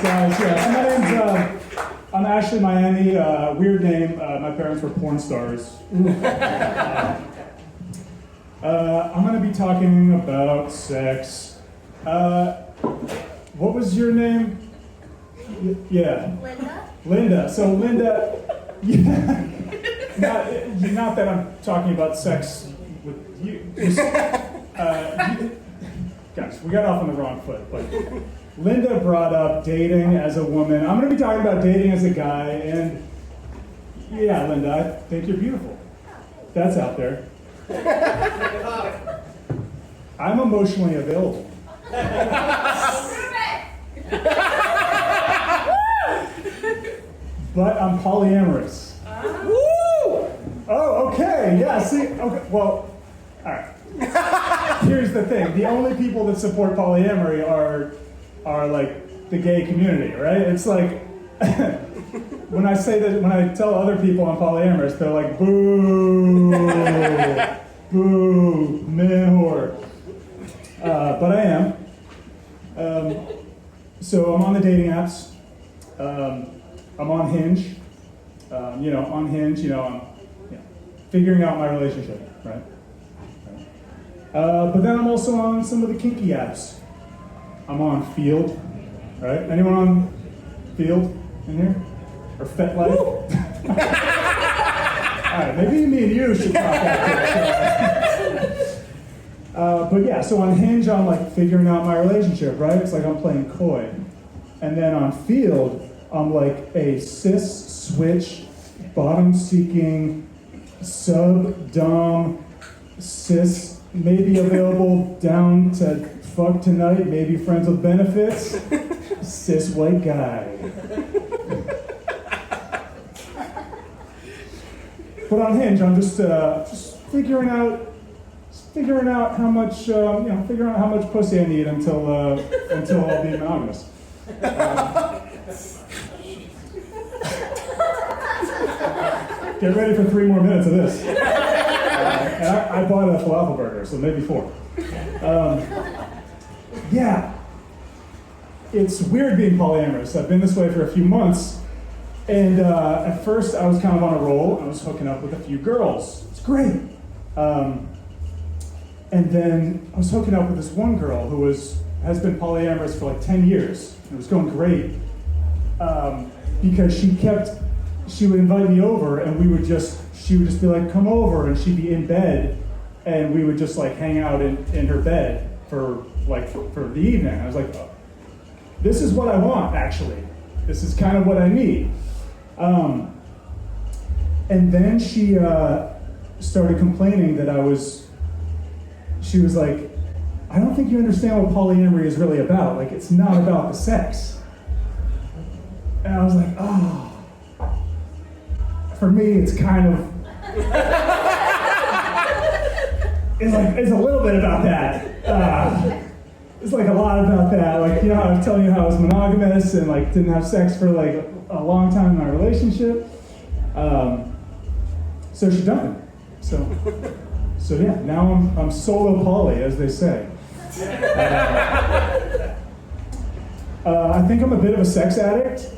guys. Yeah, so my name's I'm Ashley Miami. Weird name. My parents were porn stars. I'm going to be talking about sex. What was your name? Yeah. Linda. So Linda. Yeah. Not that I'm talking about sex with you. Just, gosh, we got off on the wrong foot, but Linda brought up dating as a woman. I'm going to be talking about dating as a guy, and yeah, Linda, I think you're beautiful. That's out there. I'm emotionally available. But I'm polyamorous. Oh, okay, yeah, see, okay, well, all right. Here's the thing, the only people that support polyamory are like the gay community, right? It's like, when I say that, when I tell other people I'm polyamorous, they're like, boo, boo, man whore. But I am. So I'm on the dating apps. I'm on Hinge. On Hinge, I'm figuring out my relationship, right? But then I'm also on some of the kinky apps. I'm on Field, right? Anyone on Field in here? Or FetLife? All right, maybe me and you should talk after this. But yeah, so on Hinge, I'm like figuring out my relationship, right? It's like I'm playing coy. And then on Field, I'm like a cis, switch, bottom-seeking, sub-dom, cis, maybe available, down to fuck tonight, maybe friends with benefits, cis white guy. But on Hinge, I'm just figuring out how much figuring out how much pussy I need until I'll be monogamous. Get ready for 3 more minutes of this. And I bought a falafel burger, so maybe 4. Yeah, it's weird being polyamorous. I've been this way for a few months, and at first I was kind of on a roll. I was hooking up with a few girls. It's great. And then I was hooking up with this one girl who has been polyamorous for like 10 years. It was going great because she would invite me over, and she would just be like, come over, and she'd be in bed, and we would just like hang out in her bed for the evening. I was like, oh, this is what I want, actually. This is kind of what I need. And then she started complaining that she was like, I don't think you understand what polyamory is really about. Like, it's not about the sex. And I was like, oh. For me, it's kind of, it's a little bit about that. It's like a lot about that. Like, I was telling you how I was monogamous and like didn't have sex for like a long time in my relationship. So she done it. So yeah, now I'm solo poly, as they say. I think I'm a bit of a sex addict.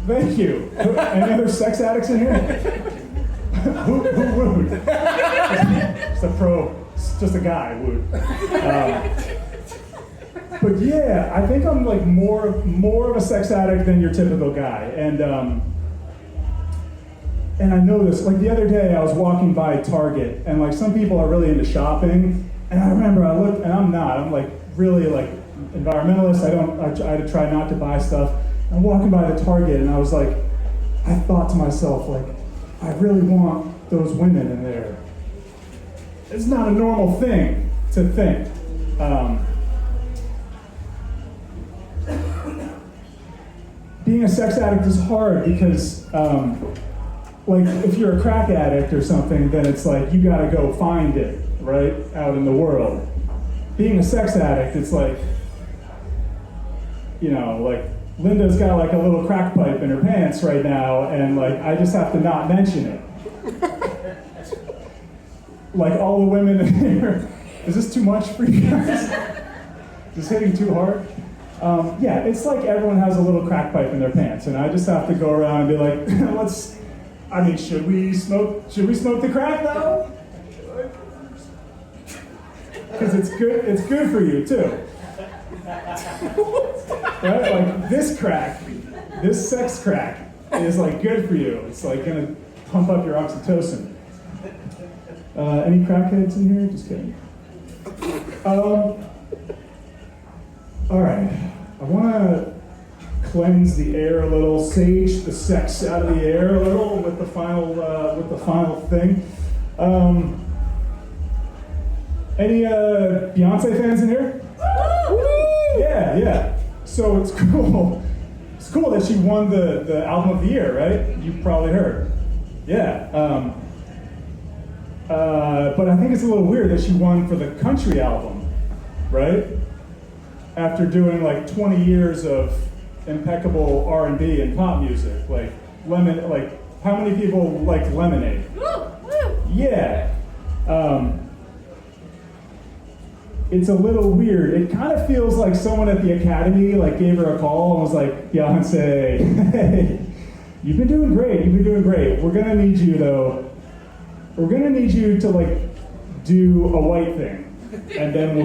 Thank you. Any other sex addicts in here? Who wooed? Just a guy wooed. But yeah, I think I'm like more of a sex addict than your typical guy. And I know this, like the other day I was walking by Target, and like some people are really into shopping, and I remember I looked, and I'm not, I'm like really like environmentalist, I try not to buy stuff. I'm walking by the Target, and I was like, I thought to myself, like, I really want those women in there. It's not a normal thing to think. Being a sex addict is hard because, like, if you're a crack addict or something, then it's like, you gotta go find it, right, out in the world. Being a sex addict, it's like, like, Linda's got like a little crack pipe in her pants right now, and like I just have to not mention it. Like all the women in here, is this too much for you guys? Just hitting too hard. Yeah, it's like everyone has a little crack pipe in their pants, and I just have to go around and be like, should we smoke the crack though? Because it's good for you too. Right? Like this crack, this sex crack is like good for you. It's like gonna pump up your oxytocin. Any crackheads in here? Just kidding. All right, I want to cleanse the air a little, sage the sex out of the air a little with the final thing. Any Beyonce fans in here? Yeah. So it's cool. It's cool that she won the album of the year, right? You probably heard. Yeah. But I think it's a little weird that she won for the country album, right? After doing like 20 years of impeccable R&B and pop music, like how many people like Lemonade? Yeah. It's a little weird. It kind of feels like someone at the Academy like gave her a call and was like, Beyonce, hey, you've been doing great. We're gonna need you though. We're gonna need you to like do a white thing, and then we'll